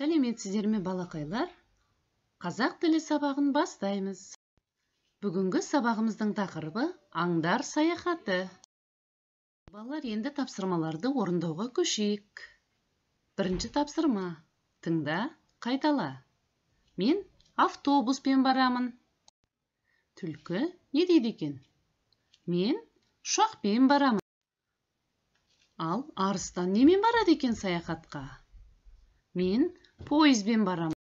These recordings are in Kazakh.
Сәлеметсіздер ме балақайлар? Қазақ тілі сабағын бастаймыз. Бүгінгі сабағымыздың тақырыбы аңдар саяхаты. Балалар, енді тапсырмаларды орындауға көшейік. Бірінші тапсырма. Тыңда, қайтала. Мен автобуспен барамын. Түлкі не дейді екен? Мен ұшақпен барамын. Ал арыстан немен барады екен саяхатқа? Мен пойызбен барамын.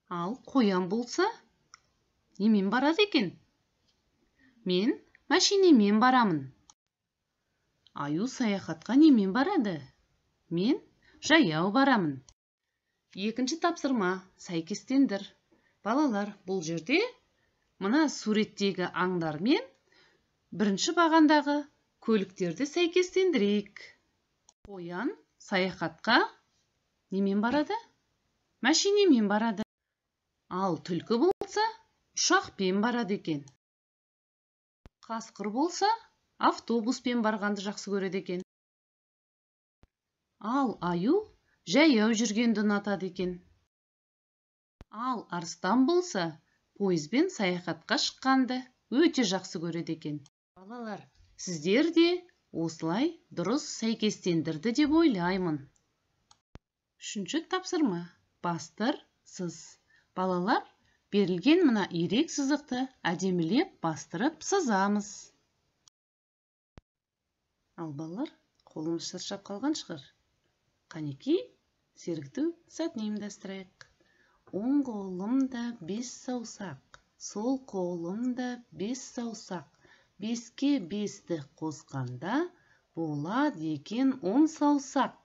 Ал қоян болса, немен барады екен? Мен машинемен барамын. Аю саяхатқа немен барады? Мен жаяу барамын. Екінші тапсырма, сәйкестендір. Балалар, бұл жерде мына суреттегі аңдар мен бірінші бағандағы көліктерді сәйкестендірейік. Қоян саяхатқа немен барады? Машинемен барады. Ал түлкі болса, ұшақпен барады екен. Қасқыр болса, автобуспен барғанды жақсы көреді екен. Ал аю жаяу жүргенді ұнатады екен. Ал арыстан болса, пойызбен саяхатқа шыққанды өте жақсы көреді екен. Балалар, сіздер де осылай дұрыс сәйкестендірді деп ойлаймын. Үшінші тапсырма. Бастыр, сыз. Балалар, берілген мына ирек сызықты әдемілеп бастырып сызамыз. Ал балалар, қолымыз шаршап қалған шығар. Қанекей, сергіту сәтін ұйымдастырайық. Оң қолымда 5 саусақ, сол қолымда 5 саусақ. 5-ке 5-ті қосқанда болады екен 10 саусақ.